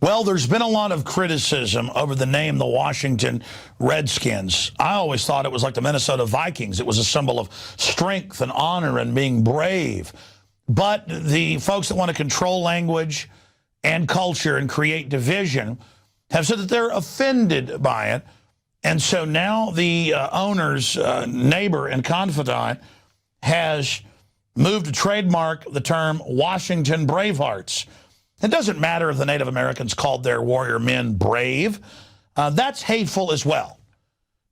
Well, there's been a lot of criticism over the name the Washington Redskins. I always thought it was like the Minnesota Vikings. It was a symbol of strength and honor and being brave. But the folks that want to control language and culture and create division have said that they're offended by it. And so now the owner's neighbor and confidant has moved to trademark the term Washington Bravehearts. It doesn't matter if the Native Americans called their warrior men brave. That's hateful as well.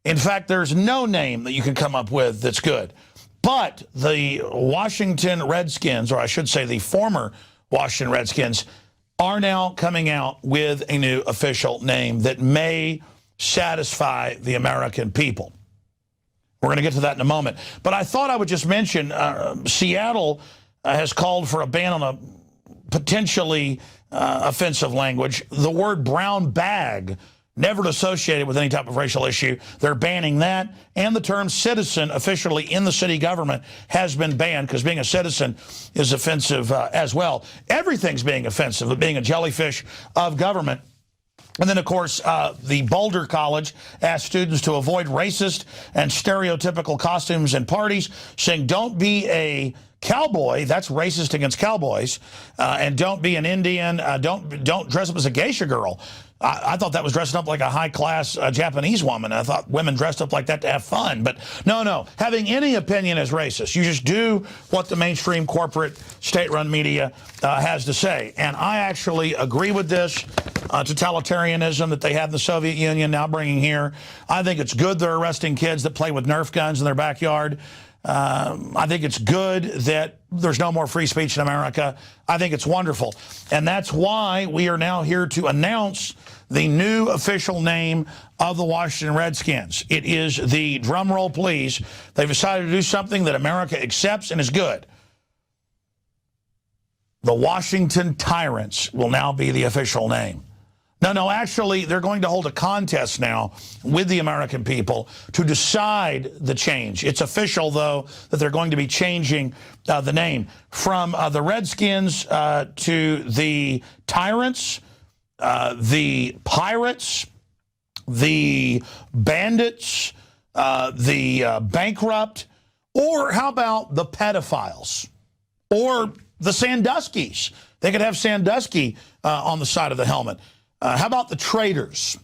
In fact, there's no name that you can come up with that's good. But the Washington Redskins, or I should say the former Washington Redskins, are now coming out with a new official name that may satisfy the American people. We're going to get to that in a moment. But I thought I would just mention Seattle has called for a ban on a potentially offensive language. The word brown bag, never associated with any type of racial issue, they're banning that. And the term citizen officially in the city government has been banned because being a citizen is offensive as well. Everything's being offensive, but being a jellyfish of government. And then, of course, the Boulder College asked students to avoid racist and stereotypical costumes and parties, saying don't be a cowboy, that's racist against cowboys, and don't be an Indian, don't dress up as a geisha girl. I thought that was dressing up like a high-class Japanese woman. I thought women dressed up like that to have fun. But no, having any opinion is racist. You just do what the mainstream corporate state-run media has to say. And I actually agree with this totalitarianism that they had in the Soviet Union now bringing here. I think it's good they're arresting kids that play with Nerf guns in their backyard. I think it's good that there's no more free speech in America. I think it's wonderful. And that's why we are now here to announce the new official name of the Washington Redskins. It is the, drum roll please, they've decided to do something that America accepts and is good. The Washington Tyrants will now be the official name. No, actually, they're going to hold a contest now with the American people to decide the change. It's official, though, that they're going to be changing the name from the Redskins to the Tyrants, the Pirates, the Bandits, the Bankrupt, or how about the Pedophiles, or the Sandusky's? They could have Sandusky on the side of the helmet. How about the traitors?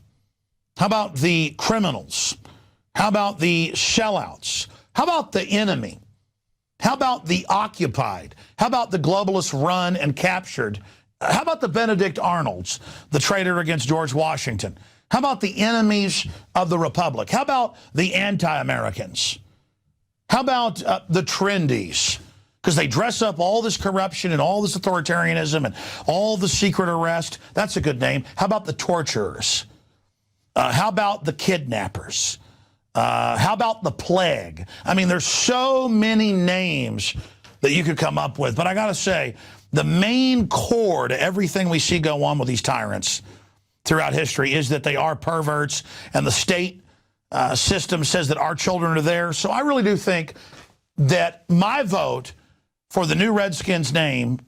How about the criminals? How about the sellouts? How about the enemy? How about the occupied? How about the globalists run and captured? How about the Benedict Arnolds, the traitor against George Washington? How about the enemies of the Republic? How about the anti-Americans? How about the trendies? Because they dress up all this corruption and all this authoritarianism and all the secret arrest. That's a good name. How about the torturers? How about the kidnappers? How about the plague? I mean, there's so many names that you could come up with. But I got to say, the main core to everything we see go on with these tyrants throughout history is that they are perverts, and the state system says that our children are there. So I really do think that my vote for the new Redskins name,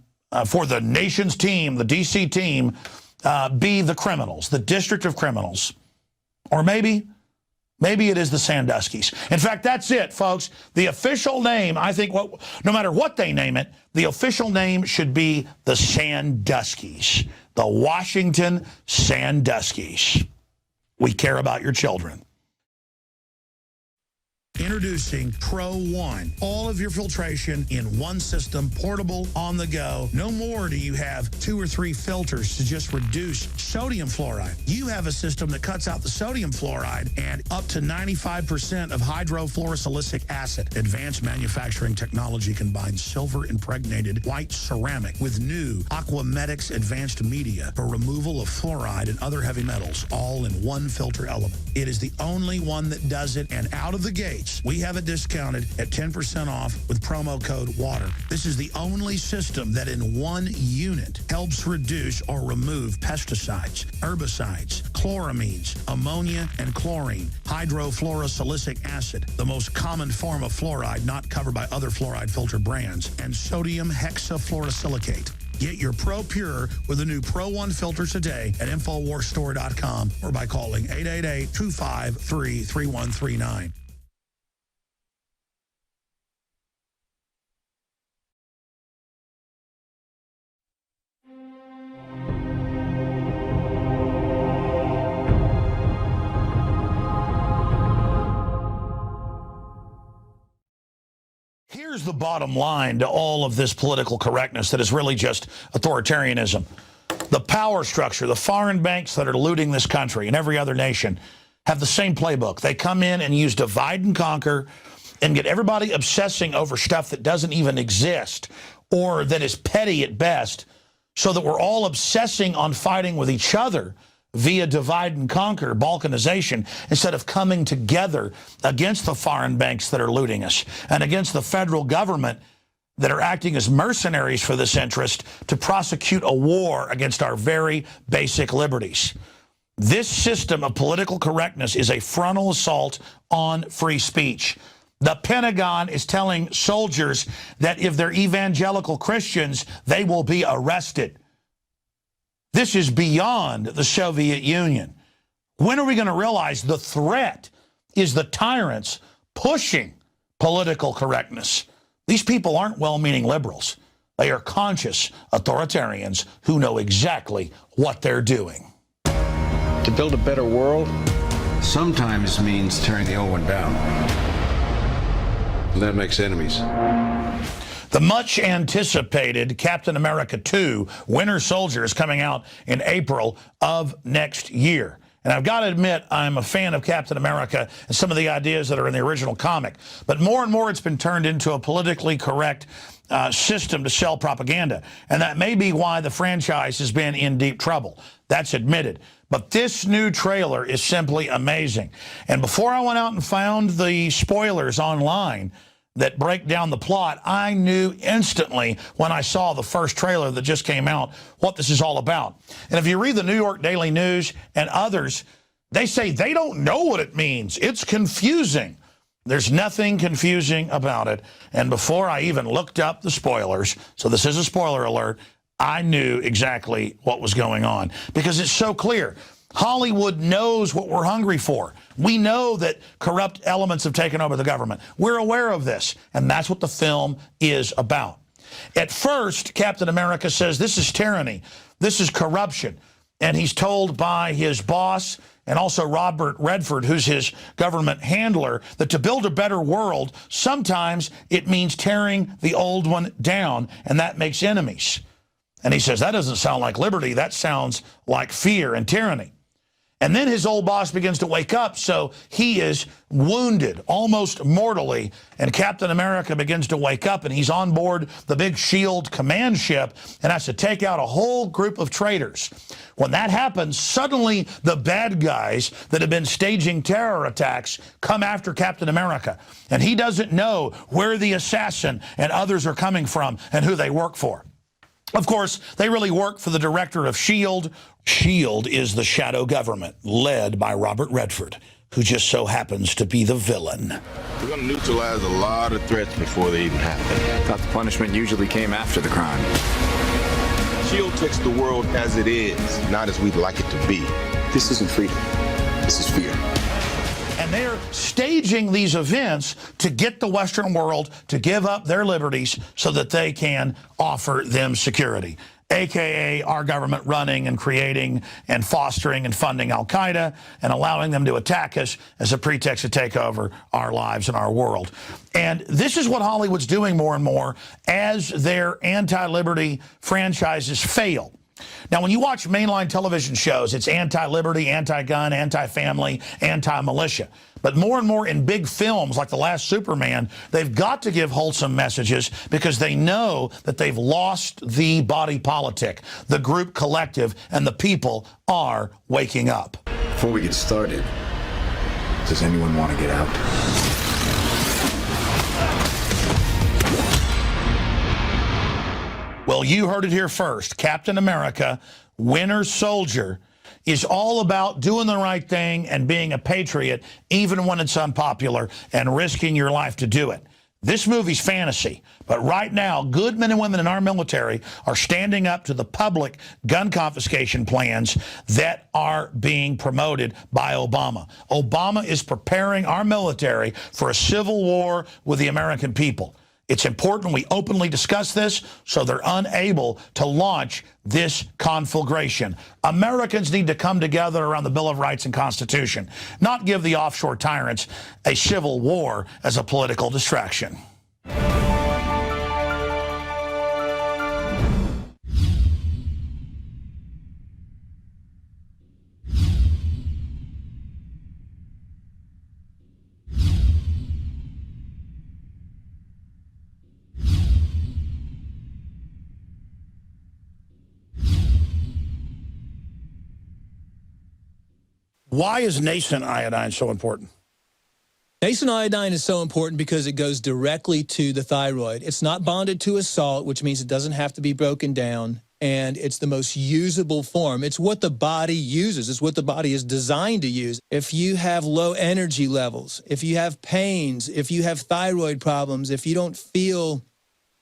for the nation's team, the D.C. team, be the criminals, the District of Criminals. Or maybe it is the Sandusky's. In fact, that's it, folks. The official name, I think, no matter what they name it, the official name should be the Sandusky's, the Washington Sandusky's. We care about your children. Introducing Pro One. All of your filtration in one system, portable, on the go. No more do you have 2 or 3 filters to just reduce sodium fluoride. You have a system that cuts out the sodium fluoride and up to 95% of hydrofluorosilicic acid. Advanced manufacturing technology combines silver-impregnated white ceramic with new Aquamedics advanced media for removal of fluoride and other heavy metals, all in one filter element. It is the only one that does it, and out of the gate, we have it discounted at 10% off with promo code WATER. This is the only system that in one unit helps reduce or remove pesticides, herbicides, chloramines, ammonia, and chlorine, hydrofluorosilicic acid, the most common form of fluoride not covered by other fluoride filter brands, and sodium hexafluorosilicate. Get your Pro Pure with the new Pro One filter today at InfoWarsStore.com or by calling 888-253-3139. Here's the bottom line to all of this political correctness that is really just authoritarianism. The power structure, the foreign banks that are looting this country and every other nation have the same playbook. They come in and use divide and conquer and get everybody obsessing over stuff that doesn't even exist or that is petty at best, so that we're all obsessing on fighting with each other via divide and conquer, balkanization, instead of coming together against the foreign banks that are looting us and against the federal government that are acting as mercenaries for this interest to prosecute a war against our very basic liberties. This system of political correctness is a frontal assault on free speech. The Pentagon is telling soldiers that if they're evangelical Christians, they will be arrested. This is beyond the Soviet Union. When are we going to realize the threat is the tyrants pushing political correctness? These people aren't well-meaning liberals. They are conscious authoritarians who know exactly what they're doing. To build a better world sometimes means tearing the old one down. And that makes enemies. The much-anticipated Captain America 2, Winter Soldier, is coming out in April of next year. And I've got to admit, I'm a fan of Captain America and some of the ideas that are in the original comic. But more and more, it's been turned into a politically correct system to sell propaganda. And that may be why the franchise has been in deep trouble. That's admitted. But this new trailer is simply amazing. And before I went out and found the spoilers online that break down the plot, I knew instantly when I saw the first trailer that just came out what this is all about. And if you read the New York Daily News and others, they say they don't know what it means. It's confusing. There's nothing confusing about it. And before I even looked up the spoilers, so this is a spoiler alert, I knew exactly what was going on because it's so clear. Hollywood knows what we're hungry for. We know that corrupt elements have taken over the government. We're aware of this, and that's what the film is about. At first, Captain America says this is tyranny, this is corruption, and he's told by his boss and also Robert Redford, who's his government handler, that to build a better world, sometimes it means tearing the old one down, and that makes enemies. And he says, that doesn't sound like liberty, that sounds like fear and tyranny. And then his old boss begins to wake up, so he is wounded, almost mortally, and Captain America begins to wake up, and he's on board the big SHIELD command ship and has to take out a whole group of traitors. When that happens, suddenly the bad guys that have been staging terror attacks come after Captain America, and he doesn't know where the assassin and others are coming from and who they work for. Of course, they really work for the director of SHIELD. SHIELD is the shadow government led by Robert Redford, who just so happens to be the villain. We're going to neutralize a lot of threats before they even happen. I thought the punishment usually came after the crime. SHIELD takes the world as it is, not as we'd like it to be. This isn't freedom. This is fear. And they're staging these events to get the Western world to give up their liberties so that they can offer them security, a.k.a. our government running and creating and fostering and funding al-Qaeda and allowing them to attack us as a pretext to take over our lives and our world. And this is what Hollywood's doing more and more as their anti-liberty franchises fail. Now, when you watch mainline television shows, it's anti-liberty, anti-gun, anti-family, anti-militia. But more and more in big films like The Last Superman, they've got to give wholesome messages because they know that they've lost the body politic, the group collective, and the people are waking up. Before we get started, does anyone want to get out? Well, you heard it here first. Captain America, Winter Soldier, is all about doing the right thing and being a patriot, even when it's unpopular, and risking your life to do it. This movie's fantasy, but right now, good men and women in our military are standing up to the public gun confiscation plans that are being promoted by Obama. Obama is preparing our military for a civil war with the American people. It's important we openly discuss this so they're unable to launch this conflagration. Americans need to come together around the Bill of Rights and Constitution, not give the offshore tyrants a civil war as a political distraction. Why is nascent iodine so important? Nascent iodine is so important because it goes directly to the thyroid. It's not bonded to a salt, which means it doesn't have to be broken down, and it's the most usable form. It's what the body uses. It's what the body is designed to use. If you have low energy levels, if you have pains, if you have thyroid problems, if you don't feel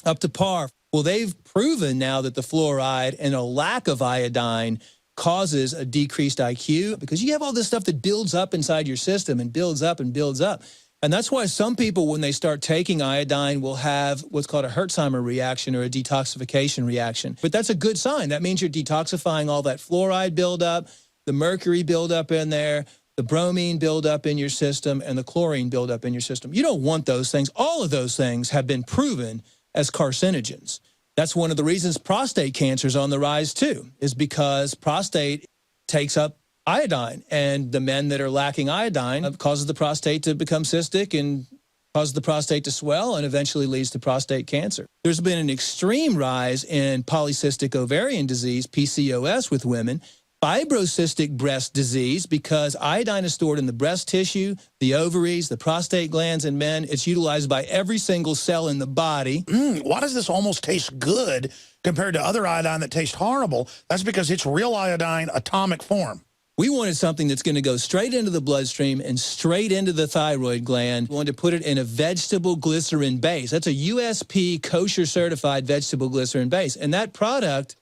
up to par, well, they've proven now that the fluoride and a lack of iodine causes a decreased IQ because you have all this stuff that builds up inside your system and builds up and builds up. And that's why some people, when they start taking iodine, will have what's called a Herxheimer reaction or a detoxification reaction. But that's a good sign. That means you're detoxifying all that fluoride buildup, the mercury buildup in there, the bromine buildup in your system, and the chlorine buildup in your system. You don't want those things. All of those things have been proven as carcinogens. That's one of the reasons prostate cancer is on the rise too, is because prostate takes up iodine, and the men that are lacking iodine causes the prostate to become cystic and causes the prostate to swell and eventually leads to prostate cancer. There's been an extreme rise in polycystic ovarian disease, PCOS, with women, fibrocystic breast disease, because iodine is stored in the breast tissue, the ovaries, the prostate glands in men. It's utilized by every single cell in the body. Why does this almost taste good compared to other iodine that tastes horrible? That's because it's real iodine atomic form. We wanted something that's going to go straight into the bloodstream and straight into the thyroid gland. We wanted to put it in a vegetable glycerin base. That's a USP kosher certified vegetable glycerin base. And that product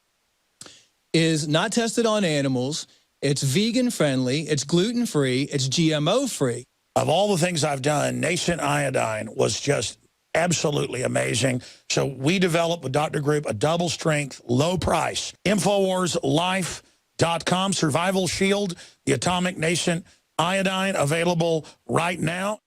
is not tested on animals, it's vegan friendly, it's gluten free, it's GMO free. Of all the things I've done, nascent iodine was just absolutely amazing. So we developed with Dr. Group a double strength, low price, InfoWarsLife.com, Survival Shield, the atomic nascent iodine, available right now.